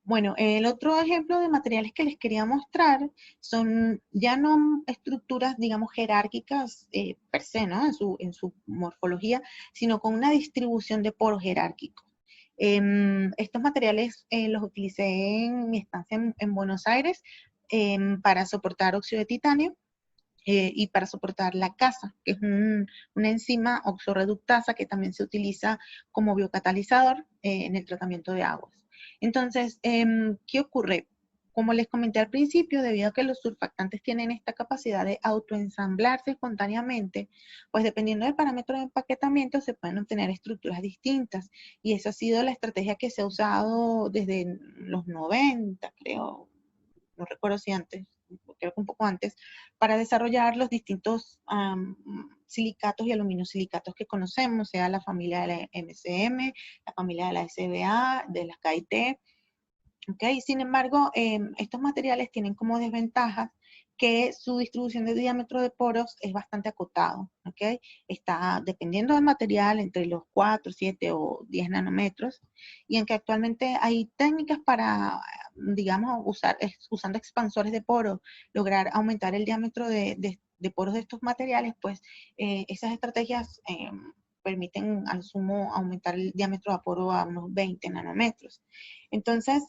Bueno, el otro ejemplo de materiales que les quería mostrar son ya no estructuras, digamos, jerárquicas per se, ¿no? En su morfología, sino con una distribución de poros jerárquicos. Estos materiales los utilicé en mi estancia en Buenos Aires para soportar óxido de titanio y para soportar la casa, que es una enzima oxorreductasa que también se utiliza como biocatalizador en el tratamiento de aguas. Entonces, ¿qué ocurre? Como les comenté al principio, debido a que los surfactantes tienen esta capacidad de autoensamblarse espontáneamente, pues dependiendo del parámetro de empaquetamiento se pueden obtener estructuras distintas. Y esa ha sido la estrategia que se ha usado desde los 90, creo, no recuerdo si antes, creo que un poco antes, para desarrollar los distintos silicatos y aluminosilicatos que conocemos, sea la familia de la MCM, la familia de la SBA, de las KIT. ¿Okay? Sin embargo, estos materiales tienen como desventajas que su distribución de diámetro de poros es bastante acotado. ¿Okay? Está dependiendo del material entre los 4, 7 o 10 nanómetros, y en que actualmente hay técnicas para, digamos, usando expansores de poros, lograr aumentar el diámetro de poros de estos materiales, pues esas estrategias permiten al sumo aumentar el diámetro de poro a unos 20 nanómetros. Entonces,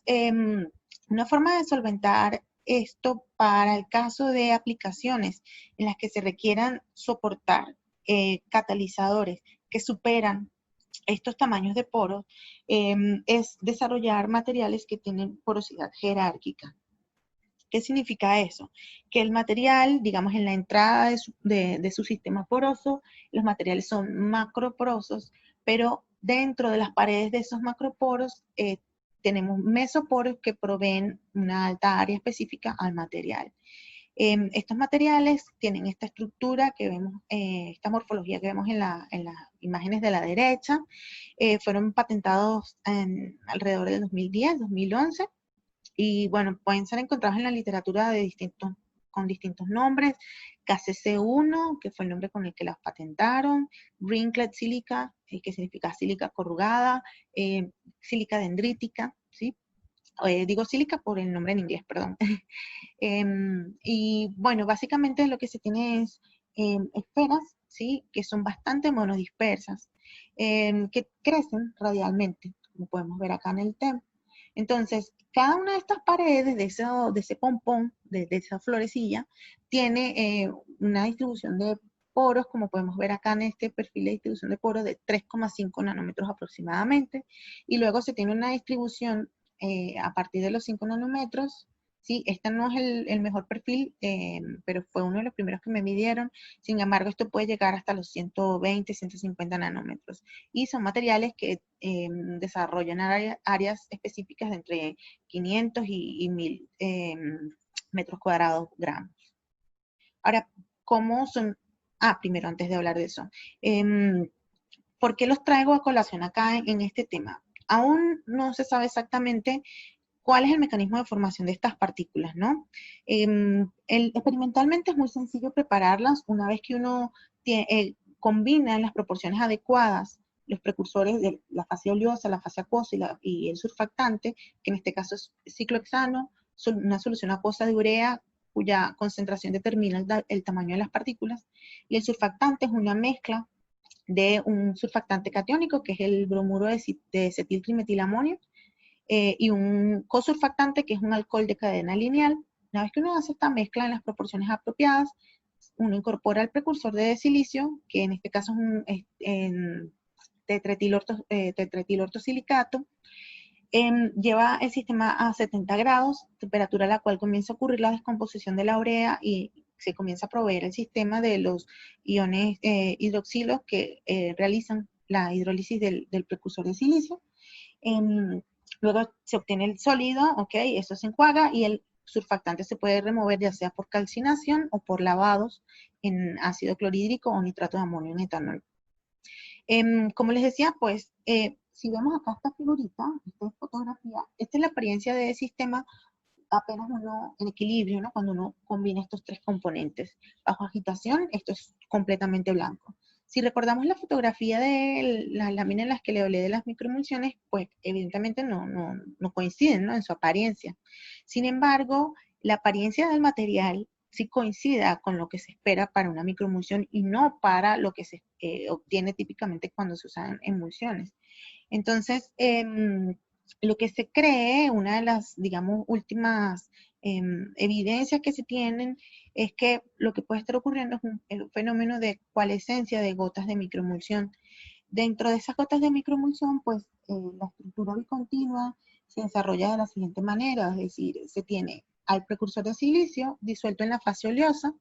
una forma de solventar esto para el caso de aplicaciones en las que se requieran soportar catalizadores que superan estos tamaños de poros, es desarrollar materiales que tienen porosidad jerárquica. ¿Qué significa eso? Que el material, digamos, en la entrada de su sistema poroso, los materiales son macroporosos, pero dentro de las paredes de esos macroporos tenemos mesoporos que proveen una alta área específica al material. Estos materiales tienen esta estructura que vemos, esta morfología que vemos en las imágenes de la derecha. Fueron patentados alrededor del 2010, 2011. Y bueno, pueden ser encontrados en la literatura con distintos nombres. KCC1, que fue el nombre con el que las patentaron. Wrinkled silica, que significa sílica corrugada. Sílica dendrítica, ¿sí? Digo sílica por el nombre en inglés, perdón. Y bueno, básicamente lo que se tiene es esferas, ¿sí? Que son bastante monodispersas, que crecen radialmente, como podemos ver acá en el TEM. Entonces, cada una de estas paredes, de ese pompón, de esa florecilla, tiene una distribución de poros, como podemos ver acá en este perfil de distribución de poros, de 3,5 nanómetros aproximadamente. Y luego se tiene una distribución a partir de los 5 nanómetros. Sí, este no es el mejor perfil, pero fue uno de los primeros que me midieron. Sin embargo, esto puede llegar hasta los 120, 150 nanómetros. Y son materiales que desarrollan áreas específicas de entre 500 y 1000 metros cuadrados gramos. Ahora, ¿cómo son? Primero, antes de hablar de eso. ¿Por qué los traigo a colación acá en este tema? Aún no se sabe exactamente cuál es el mecanismo de formación de estas partículas, ¿no? Experimentalmente es muy sencillo prepararlas una vez que uno combina en las proporciones adecuadas los precursores de la fase oleosa, la fase acuosa y el surfactante, que en este caso es ciclohexano, una solución acuosa de urea cuya concentración determina el tamaño de las partículas, y el surfactante es una mezcla de un surfactante catiónico, que es el bromuro de acetiltrimetilamonio, y un cosurfactante, que es un alcohol de cadena lineal. Una vez que uno hace esta mezcla en las proporciones apropiadas, uno incorpora el precursor de silicio, que en este caso es un tetraetilortosilicato, lleva el sistema a 70 grados, temperatura a la cual comienza a ocurrir la descomposición de la urea y se comienza a proveer el sistema de los iones hidroxilos que realizan la hidrólisis del precursor de silicio. Luego se obtiene el sólido, ¿ok? Eso se enjuaga y el surfactante se puede remover ya sea por calcinación o por lavados en ácido clorhídrico o nitrato de amonio en etanol. Como les decía, pues, si vemos acá esta figurita, esta fotografía, esta es la apariencia del sistema apenas uno en equilibrio, ¿no? Cuando uno combina estos tres componentes. Bajo agitación, esto es completamente blanco. Si recordamos la fotografía de las láminas en las que le hablé de las microemulsiones, pues evidentemente no coinciden, ¿no?, en su apariencia. Sin embargo, la apariencia del material sí coincida con lo que se espera para una microemulsión y no para lo que se obtiene típicamente cuando se usan emulsiones. Entonces, lo que se cree, una de las, digamos, últimas evidencias que se tienen es que lo que puede estar ocurriendo es el fenómeno de coalescencia de gotas de microemulsión. Dentro de esas gotas de microemulsión, pues la estructura bicontinua se desarrolla de la siguiente manera, es decir, se tiene al precursor de silicio disuelto en la fase oleosa.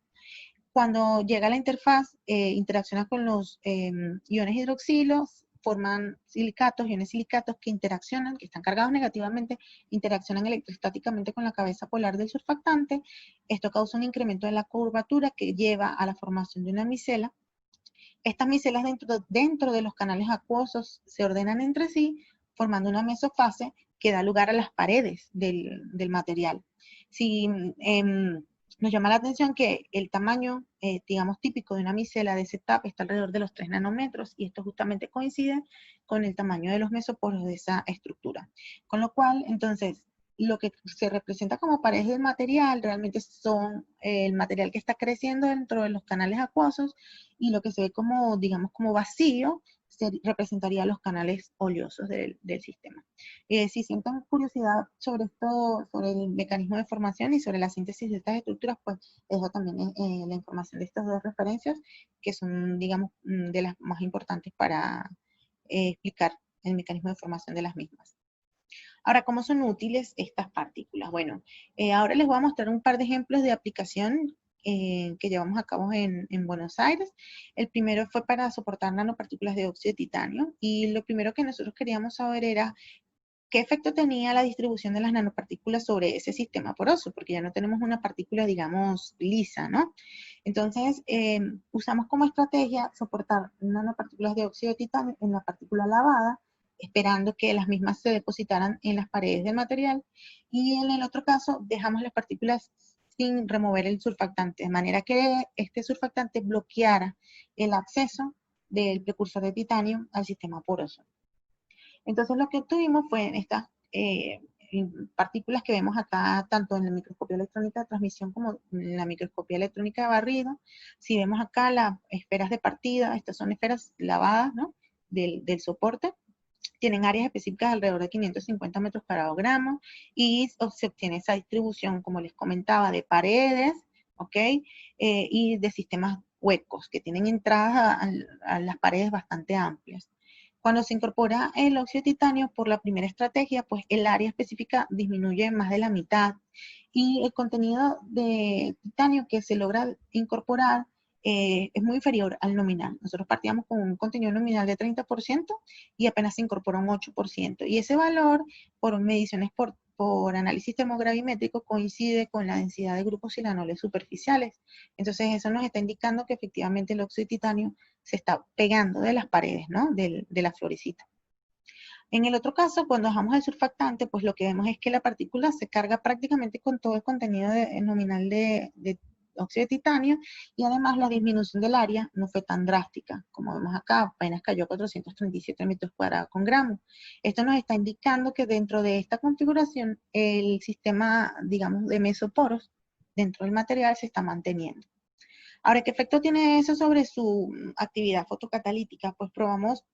Cuando llega a la interfaz, interacciona con los iones hidroxilos, forman silicatos, iones silicatos que interaccionan, que están cargados negativamente, interaccionan electrostáticamente con la cabeza polar del surfactante. Esto causa un incremento de la curvatura que lleva a la formación de una micela. Estas micelas dentro de los canales acuosos se ordenan entre sí, formando una mesofase que da lugar a las paredes del material. Si nos llama la atención que el tamaño, digamos, típico de una micela de setup está alrededor de los 3 nanómetros, y esto justamente coincide con el tamaño de los mesoporos de esa estructura. Con lo cual, entonces, lo que se representa como paredes del material realmente son el material que está creciendo dentro de los canales acuosos, y lo que se ve como, digamos, como vacío, representaría los canales oleosos del sistema. Si sienten curiosidad sobre esto, sobre el mecanismo de formación y sobre la síntesis de estas estructuras, pues dejo también la información de estas dos referencias, que son, digamos, de las más importantes para explicar el mecanismo de formación de las mismas. Ahora, ¿cómo son útiles estas partículas? Bueno, ahora les voy a mostrar un par de ejemplos de aplicación que llevamos a cabo en Buenos Aires. El primero fue para soportar nanopartículas de óxido de titanio, y lo primero que nosotros queríamos saber era qué efecto tenía la distribución de las nanopartículas sobre ese sistema poroso, porque ya no tenemos una partícula, digamos, lisa, ¿no? Entonces, usamos como estrategia soportar nanopartículas de óxido de titanio en la partícula lavada, esperando que las mismas se depositaran en las paredes del material, y en el otro caso dejamos las partículas sin remover el surfactante, de manera que este surfactante bloqueara el acceso del precursor de titanio al sistema poroso. Entonces lo que obtuvimos fue estas partículas que vemos acá, tanto en la microscopía electrónica de transmisión como en la microscopía electrónica de barrido. Si vemos acá las esferas de partida, estas son esferas lavadas, ¿no?, del soporte. Tienen áreas específicas alrededor de 550 metros cuadrados gramos, y se obtiene esa distribución, como les comentaba, de paredes, ¿ok? Y de sistemas huecos que tienen entradas a las paredes bastante amplias. Cuando se incorpora el óxido de titanio por la primera estrategia, pues el área específica disminuye en más de la mitad, y el contenido de titanio que se logra incorporar es muy inferior al nominal. Nosotros partíamos con un contenido nominal de 30% y apenas se incorpora un 8%. Y ese valor, por mediciones por análisis termogravimétrico, coincide con la densidad de grupos silanoles superficiales. Entonces eso nos está indicando que efectivamente el óxido de titanio se está pegando de las paredes, ¿no?, de la florecita. En el otro caso, cuando dejamos el surfactante, pues lo que vemos es que la partícula se carga prácticamente con todo el contenido nominal de óxido de titanio, y además la disminución del área no fue tan drástica. Como vemos acá, apenas cayó a 437 metros cuadrados con gramo. Esto nos está indicando que dentro de esta configuración, el sistema, digamos, de mesoporos dentro del material se está manteniendo. Ahora, ¿qué efecto tiene eso sobre su actividad fotocatalítica? Pues probamos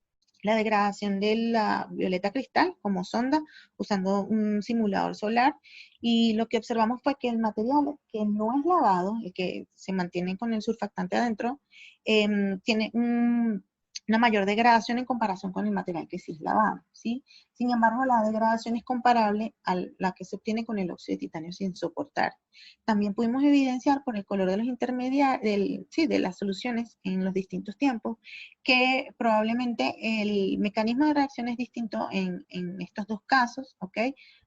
la degradación de la violeta cristal como sonda usando un simulador solar, y lo que observamos fue que el material que no es lavado, el que se mantiene con el surfactante adentro, tiene una mayor degradación en comparación con el material que sí es lavado, ¿sí? Sin embargo, la degradación es comparable a la que se obtiene con el óxido de titanio sin soportar. También pudimos evidenciar por el color de los intermediarios, de las soluciones en los distintos tiempos, que probablemente el mecanismo de reacción es distinto en estos dos casos, ¿ok?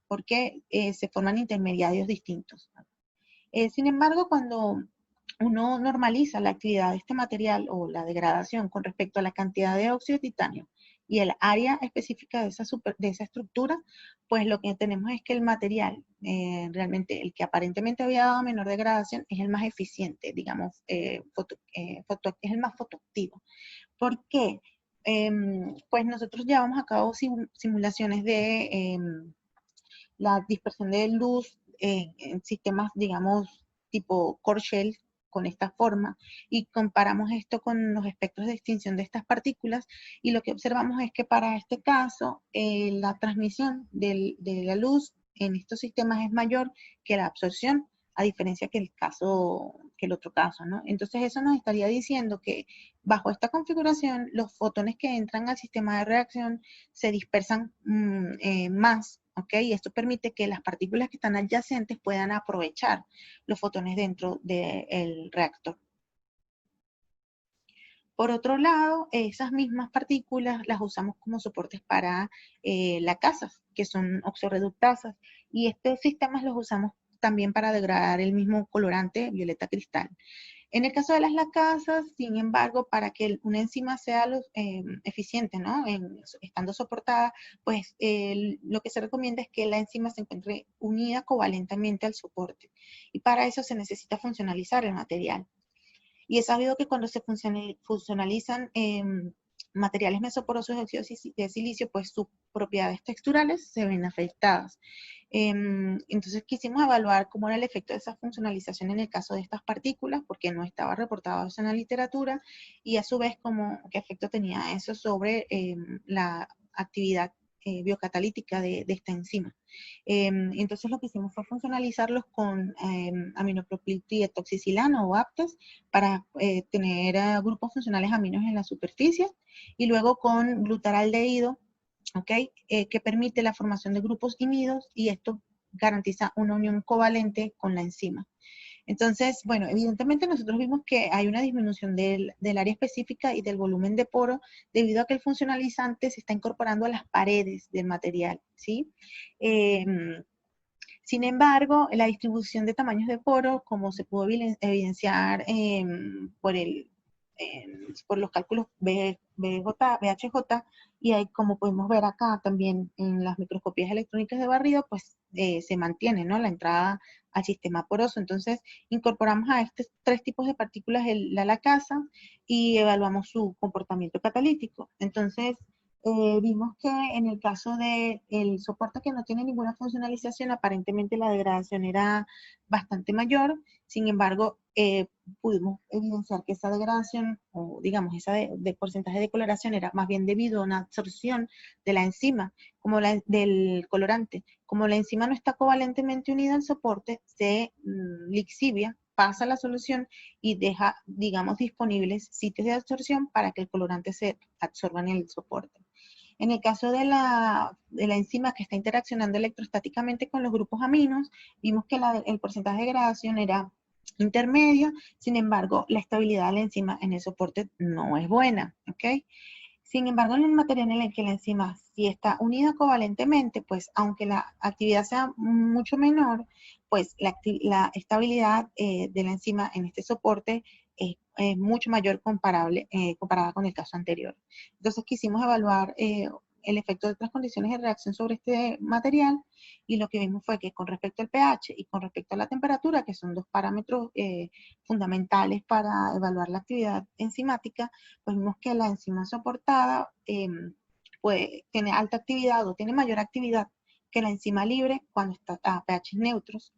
Porque se forman intermediarios distintos. Sin embargo, cuando uno normaliza la actividad de este material o la degradación con respecto a la cantidad de óxido de titanio y el área específica de esa estructura, pues lo que tenemos es que el material, realmente el que aparentemente había dado menor degradación, es el más eficiente, digamos, es el más fotoactivo. ¿Por qué? Pues nosotros llevamos a cabo simulaciones de la dispersión de luz en sistemas, digamos, tipo core shell, con esta forma, y comparamos esto con los espectros de extinción de estas partículas, y lo que observamos es que para este caso, la transmisión de la luz en estos sistemas es mayor que la absorción, a diferencia que el otro caso, ¿no? Entonces eso nos estaría diciendo que bajo esta configuración, los fotones que entran al sistema de reacción se dispersan más, ¿ok? Y esto permite que las partículas que están adyacentes puedan aprovechar los fotones dentro del reactor. Por otro lado, esas mismas partículas las usamos como soportes para lacasas, que son oxorreductasas, y estos sistemas los usamos también para degradar el mismo colorante violeta cristal. En el caso de las lacasas, sin embargo, para que una enzima sea eficiente, ¿no? Estando soportada, pues lo que se recomienda es que la enzima se encuentre unida covalentemente al soporte. Y para eso se necesita funcionalizar el material. Y es sabido que cuando se funcionalizan materiales mesoporosos de óxido de silicio, pues sus propiedades texturales se ven afectadas. Entonces quisimos evaluar cómo era el efecto de esa funcionalización en el caso de estas partículas, porque no estaba reportado eso en la literatura, y a su vez qué efecto tenía eso sobre la actividad biocatalítica de esta enzima. Entonces lo que hicimos fue funcionalizarlos con aminopropiltietoxicilano o APTAS para tener grupos funcionales aminos en la superficie, y luego con glutaraldehído, ¿ok? Que permite la formación de grupos imidos, y esto garantiza una unión covalente con la enzima. Entonces, bueno, evidentemente nosotros vimos que hay una disminución del área específica y del volumen de poro debido a que el funcionalizante se está incorporando a las paredes del material, ¿sí? Sin embargo, la distribución de tamaños de poro, como se pudo evidenciar por los cálculos BHJ, y ahí, como podemos ver acá también en las microscopías electrónicas de barrido, pues se mantiene, ¿no?, la entrada al sistema poroso. Entonces, incorporamos a estos tres tipos de partículas la lacasa y evaluamos su comportamiento catalítico. Entonces, vimos que en el caso del soporte que no tiene ninguna funcionalización, aparentemente la degradación era bastante mayor. Sin embargo, pudimos evidenciar que esa degradación, o digamos, esa de porcentaje de coloración, era más bien debido a una absorción de la enzima, como del colorante. Como la enzima no está covalentemente unida al soporte, se lixivia, pasa la solución y deja, digamos, disponibles sitios de absorción para que el colorante se absorba en el soporte. En el caso de la enzima que está interaccionando electrostáticamente con los grupos aminos, vimos que el porcentaje de degradación era intermedio. Sin embargo, la estabilidad de la enzima en el soporte no es buena, ¿ok? Sin embargo, en el material en el que la enzima sí está unida covalentemente, pues aunque la actividad sea mucho menor, pues la estabilidad de la enzima en este soporte es mucho mayor comparada con el caso anterior. Entonces quisimos evaluar el efecto de otras condiciones de reacción sobre este material, y lo que vimos fue que con respecto al pH y con respecto a la temperatura, que son dos parámetros fundamentales para evaluar la actividad enzimática, pues vimos que la enzima soportada pues, tiene alta actividad o tiene mayor actividad que la enzima libre cuando está a pH neutros,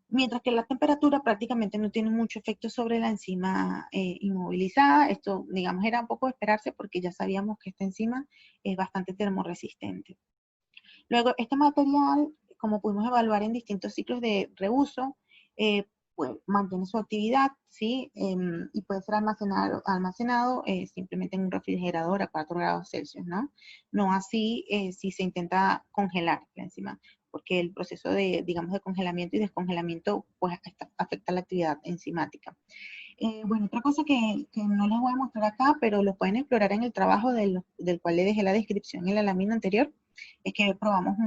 mientras que la temperatura prácticamente no tiene mucho efecto sobre la enzima inmovilizada. Esto, digamos, era un poco de esperarse porque ya sabíamos que esta enzima es bastante termorresistente. Luego, este material, como pudimos evaluar en distintos ciclos de reuso, pues mantiene su actividad, ¿sí? Y puede ser almacenado simplemente en un refrigerador a 4 grados Celsius, ¿no? No así si se intenta congelar la enzima, porque el proceso digamos, de congelamiento y descongelamiento, pues afecta la actividad enzimática. Bueno, otra cosa que no les voy a mostrar acá, pero lo pueden explorar en el trabajo del cual le dejé la descripción en la lámina anterior, es que probamos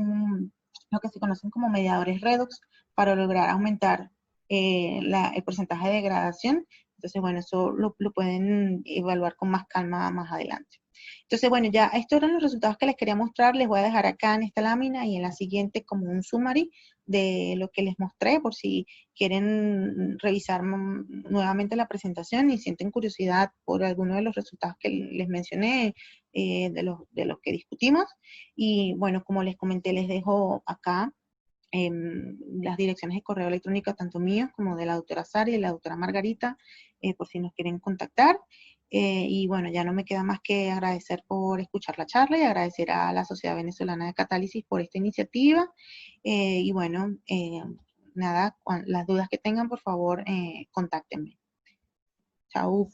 lo que se conocen como mediadores redox para lograr aumentar el porcentaje de degradación. Entonces, bueno, eso lo pueden evaluar con más calma más adelante. Entonces, bueno, ya estos eran los resultados que les quería mostrar. Les voy a dejar acá en esta lámina y en la siguiente como un summary de lo que les mostré, por si quieren revisar nuevamente la presentación y sienten curiosidad por alguno de los resultados que les mencioné, de los que discutimos. Y bueno, como les comenté, les dejo acá las direcciones de correo electrónico, tanto míos como de la doctora Sara y de la doctora Margarita, por si nos quieren contactar. Y bueno, ya no me queda más que agradecer por escuchar la charla y agradecer a la Sociedad Venezolana de Catálisis por esta iniciativa. Y bueno, nada, las dudas que tengan, por favor, contáctenme. Chao.